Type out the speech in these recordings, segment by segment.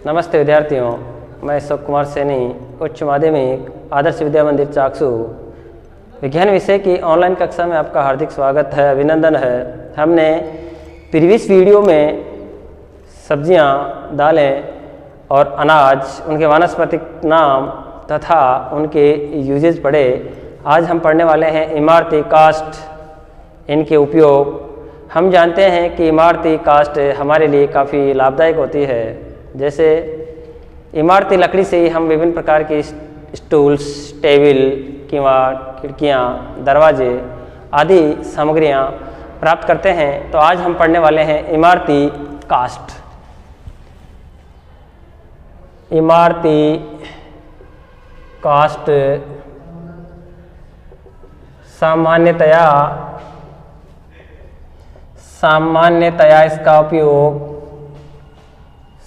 नमस्ते विद्यार्थियों, मैं अशोक कुमार सैनी, उच्च माध्यमिक आदर्श विद्या मंदिर चाकसू विज्ञान विषय की ऑनलाइन कक्षा में आपका हार्दिक स्वागत है, अभिनंदन है। हमने प्रीवियस वीडियो में सब्जियां, दालें और अनाज, उनके वानस्पतिक नाम तथा उनके यूजेज पढ़े। आज हम पढ़ने वाले हैं इमारती काष्ठ, इनके उपयोग। हम जानते हैं कि इमारती काष्ठ हमारे लिए काफ़ी लाभदायक होती है। जैसे इमारती लकड़ी से ही हम विभिन्न प्रकार की स्टूल्स, टेबल, किवाड़, खिड़कियाँ, दरवाजे आदि सामग्रियाँ प्राप्त करते हैं। तो आज हम पढ़ने वाले हैं इमारती काष्ठ। इमारती काष्ठ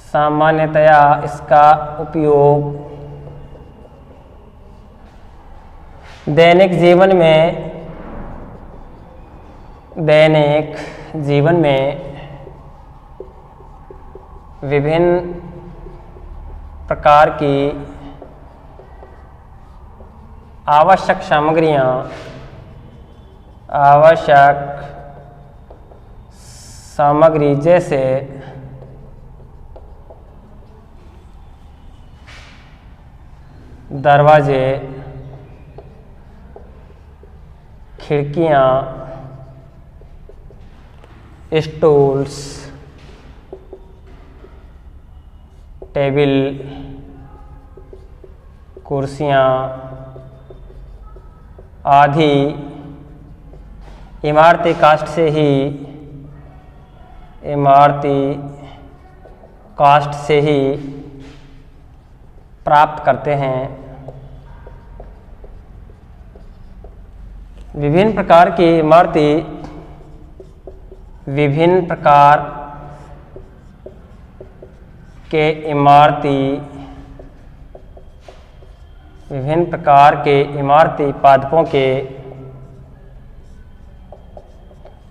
सामान्यतया इसका उपयोग दैनिक जीवन में विभिन्न प्रकार की आवश्यक सामग्री जैसे दरवाजे, खिड़कियाँ, स्टूल्स, टेबल, कुर्सियाँ आदि इमारती काष्ठ से ही प्राप्त करते हैं। विभिन्न प्रकार की इमारती विभिन्न प्रकार के इमारती पादपों के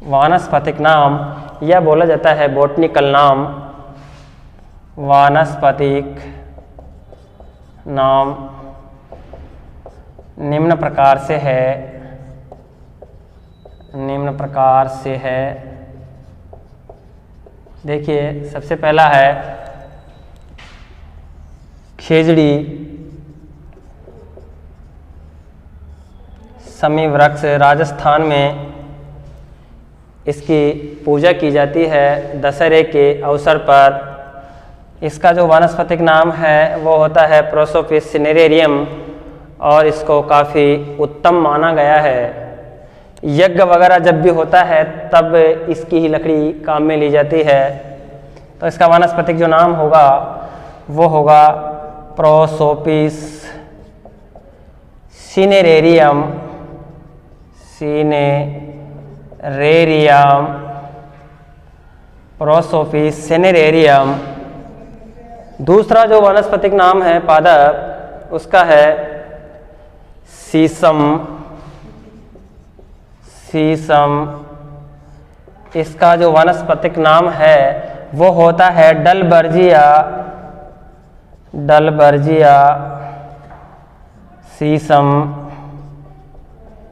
वानस्पतिक नाम, यह बोला जाता है बॉटनिकल नाम। वानस्पतिक नाम निम्न प्रकार से है। देखिए, सबसे पहला है खेजड़ी, समी वृक्ष। राजस्थान में इसकी पूजा की जाती है दशहरे के अवसर पर। इसका जो वानस्पतिक नाम है वो होता है प्रोसोपिस सिनेरेरियम और इसको काफ़ी उत्तम माना गया है। यज्ञ वगैरह जब भी होता है तब इसकी ही लकड़ी काम में ली जाती है। तो इसका वानस्पतिक जो नाम होगा वो होगा प्रोसोपिस सिनेरेरियम। प्रोसोपिस सिनेरेरियम। दूसरा जो वानस्पतिक नाम है पादप, उसका है शीशम। इसका जो वानस्पतिक नाम है वो होता है डलबर्जिया शीशम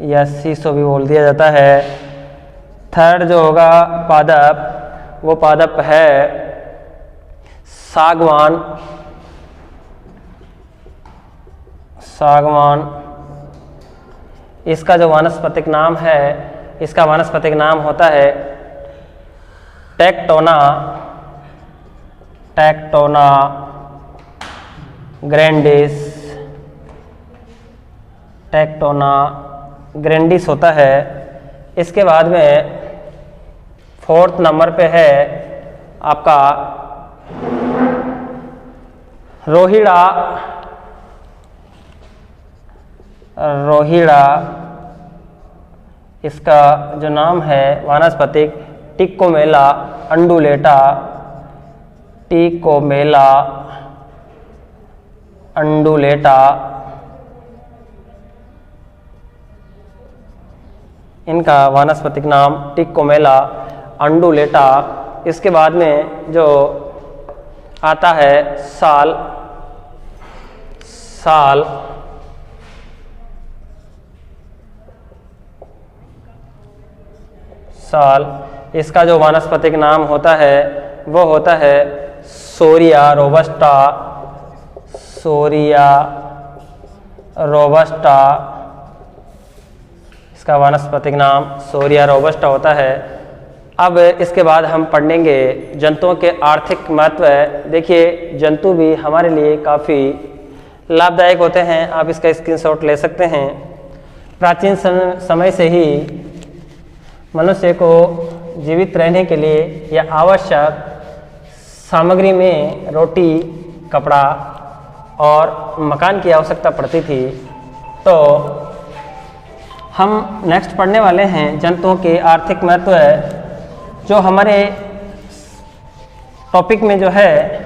या शीशो भी बोल दिया जाता है। थर्ड जो होगा पादप, वो पादप है सागवान। इसका जो वानस्पतिक नाम है, इसका वानस्पतिक नाम होता है टेक्टोना ग्रैंडिस होता है। इसके बाद में फोर्थ नंबर पे है आपका रोहिड़ा। इसका जो नाम है वानस्पतिक टिकोमेला अंडुलेटा। इनका वानस्पतिक नाम टिकोमेला अंडुलेटा। इसके बाद में जो आता है साल। साल साल इसका जो वानस्पतिक नाम होता है वो होता है सोरिया रोबस्टा। सोरिया रोबस्टा, इसका वानस्पतिक नाम सोरिया रोबस्टा होता है। अब इसके बाद हम पढ़ेंगे जंतुओं के आर्थिक महत्व। देखिए जंतु भी हमारे लिए काफ़ी लाभदायक होते हैं, आप इसका स्क्रीनशॉट ले सकते हैं। प्राचीन समय से ही मनुष्य को जीवित रहने के लिए या आवश्यक सामग्री में रोटी, कपड़ा और मकान की आवश्यकता पड़ती थी। तो हम नेक्स्ट पढ़ने वाले हैं जंतुओं के आर्थिक महत्व। जो हमारे टॉपिक में जो है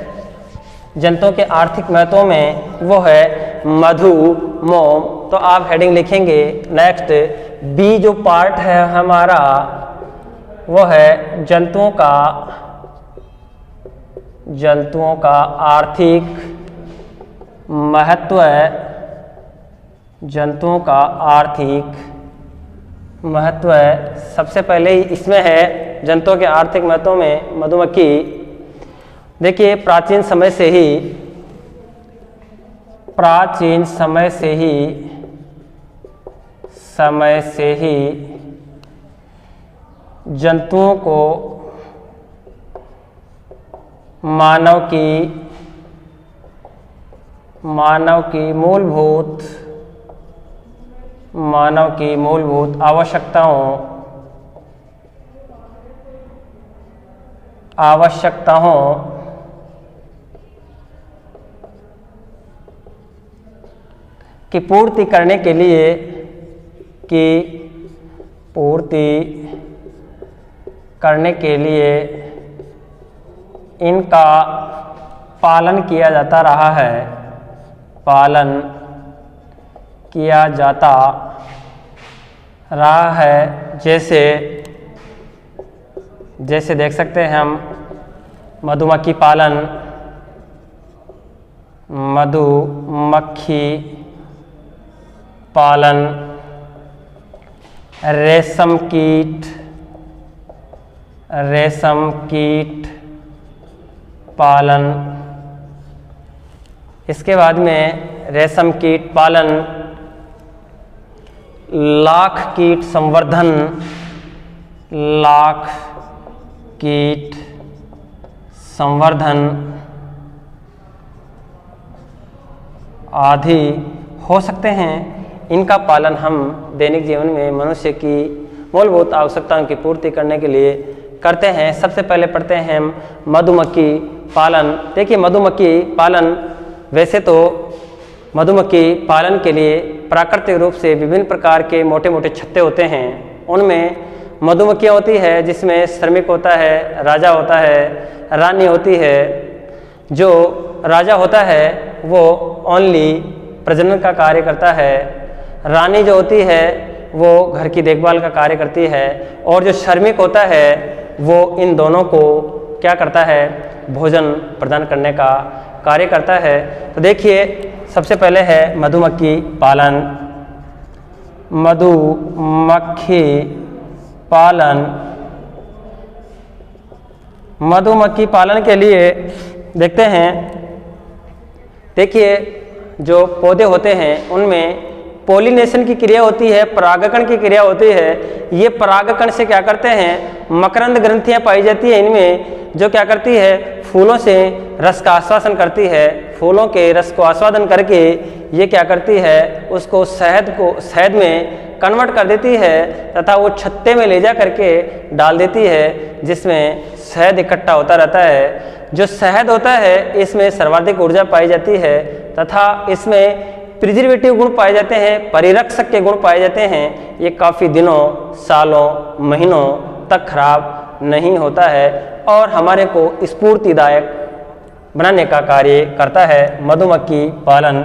जंतुओं के आर्थिक महत्वों में वो है मधु, मोम। तो आप हेडिंग लिखेंगे नेक्स्ट। बी जो पार्ट है हमारा वो है जंतुओं का आर्थिक महत्व। जंतुओं का आर्थिक महत्व सबसे पहले ही इसमें है जंतुओं के आर्थिक महत्व में मधुमक्खी। देखिए प्राचीन समय से ही जंतुओं को मानव की मूलभूत आवश्यकताओं की पूर्ति करने के लिए इनका पालन किया जाता रहा है। जैसे देख सकते हैं हम मधुमक्खी पालन, रेशम कीट पालन। इसके बाद में रेशम कीट पालन, लाख कीट संवर्धन आदि हो सकते हैं। इनका पालन हम दैनिक जीवन में मनुष्य की मूलभूत आवश्यकताओं की पूर्ति करने के लिए करते हैं। सबसे पहले पढ़ते हैं हम मधुमक्खी पालन। देखिए मधुमक्खी पालन, वैसे तो मधुमक्खी पालन के लिए प्राकृतिक रूप से विभिन्न प्रकार के मोटे मोटे छत्ते होते हैं। उनमें मधुमक्खियाँ होती है जिसमें श्रमिक होता है, राजा होता है, रानी होती है। जो राजा होता है वो ओनली प्रजनन का कार्य करता है, रानी जो होती है वो घर की देखभाल का कार्य करती है, और जो श्रमिक होता है वो इन दोनों को क्या करता है, भोजन प्रदान करने का कार्य करता है। तो देखिए सबसे पहले है मधुमक्खी पालन। मधुमक्खी पालन के लिए देखते हैं। देखिए जो पौधे होते हैं उनमें पॉलिनेशन की क्रिया होती है, परागकण की क्रिया होती है। ये परागकण से क्या करते हैं, मकरंद ग्रंथियां पाई जाती है इनमें, जो क्या करती है, फूलों से रस का आश्वासन करती है। फूलों के रस को आस्वादन करके ये क्या करती है, उसको शहद में कन्वर्ट कर देती है तथा वो छत्ते में ले जा करके डाल देती है, जिसमें शहद इकट्ठा होता रहता है। जो शहद होता है इसमें सर्वाधिक ऊर्जा पाई जाती है तथा इसमें प्रिजर्वेटिव गुण पाए जाते हैं, परिरक्षक के गुण पाए जाते हैं। ये काफ़ी दिनों, सालों, महीनों तक खराब नहीं होता है और हमारे को स्फूर्तिदायक बनाने का कार्य करता है मधुमक्खी पालन।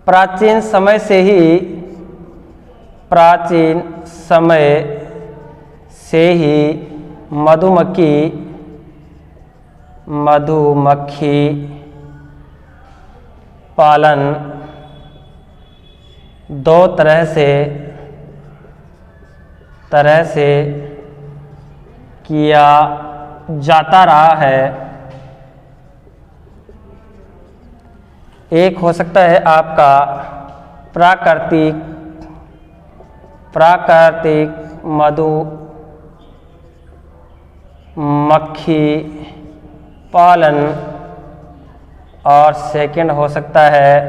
प्राचीन समय मधुमक्खी पालन दो तरह से किया जाता रहा है। एक हो सकता है आपका प्राकृतिक मधुमक्खी पालन, और सेकंड हो सकता है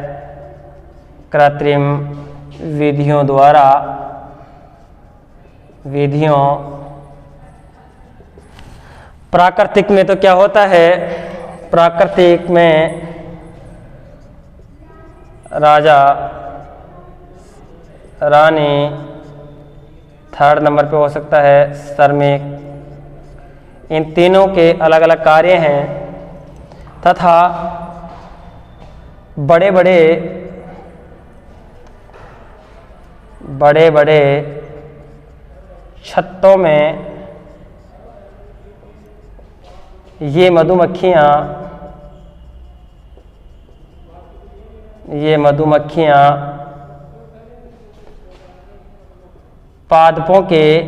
कृत्रिम विधियों। प्राकृतिक में तो क्या होता है, प्राकृतिक में राजा रानी, थर्ड नंबर पे हो सकता है श्रमिक। इन तीनों के अलग अलग कार्य हैं तथा बड़े बड़े छत्तों में ये मधुमक्खियाँ पादपों के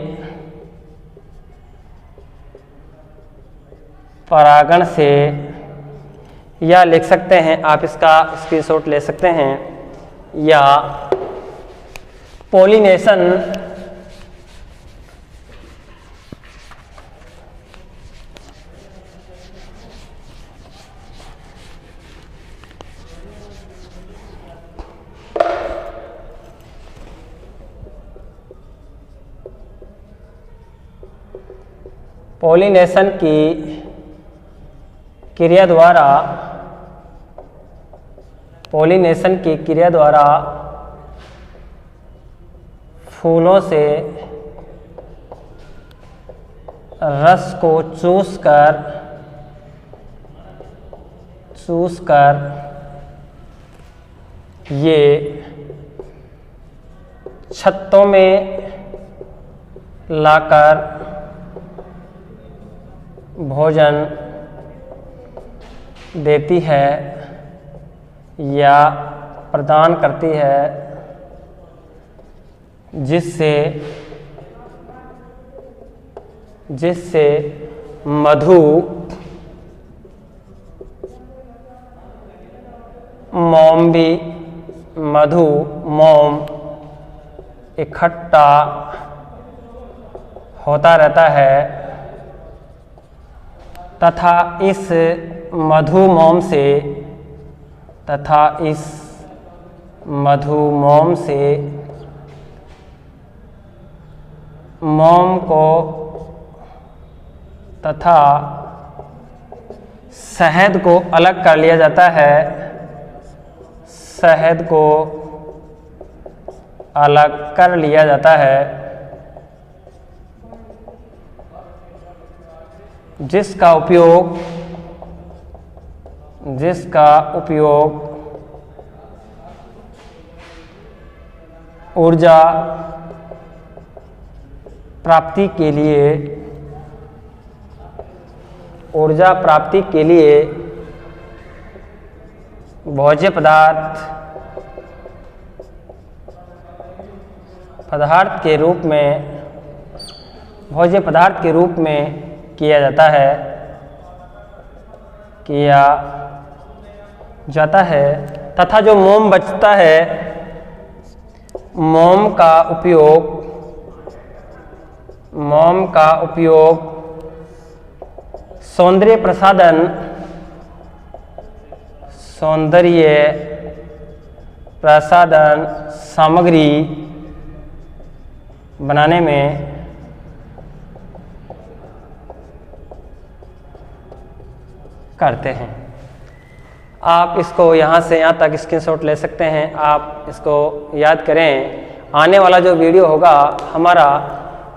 परागण से, या लिख सकते हैं आप, इसका स्क्रीनशॉट ले सकते हैं, या पॉलिनेशन की क्रिया द्वारा फूलों से रस को चूस कर ये छत्तों में लाकर भोजन देती है या प्रदान करती है, जिससे मधु मोम इकट्ठा होता रहता है तथा इस मधु मोम से मोम को तथा शहद को अलग कर लिया जाता है। जिसका उपयोग ऊर्जा प्राप्ति के लिए भोज्य पदार्थ के रूप में किया जाता है तथा जो मोम बचता है, मोम का उपयोग सौंदर्य प्रसाधन सामग्री बनाने में करते हैं। आप इसको यहाँ से यहाँ तक स्क्रीनशॉट ले सकते हैं। आप इसको याद करें। आने वाला जो वीडियो होगा हमारा,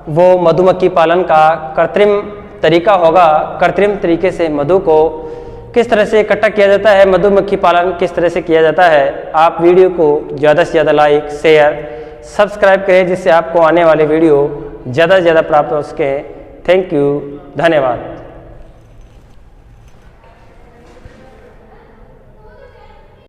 वो मधुमक्खी पालन का कृत्रिम तरीका होगा। कृत्रिम तरीके से मधु को किस तरह से इकट्ठा किया जाता है, मधुमक्खी पालन किस तरह से किया जाता है। आप वीडियो को ज़्यादा से ज़्यादा लाइक, शेयर, सब्सक्राइब करें, जिससे आपको आने वाले वीडियो ज़्यादा से ज़्यादा प्राप्त हो सके। थैंक यू, धन्यवाद।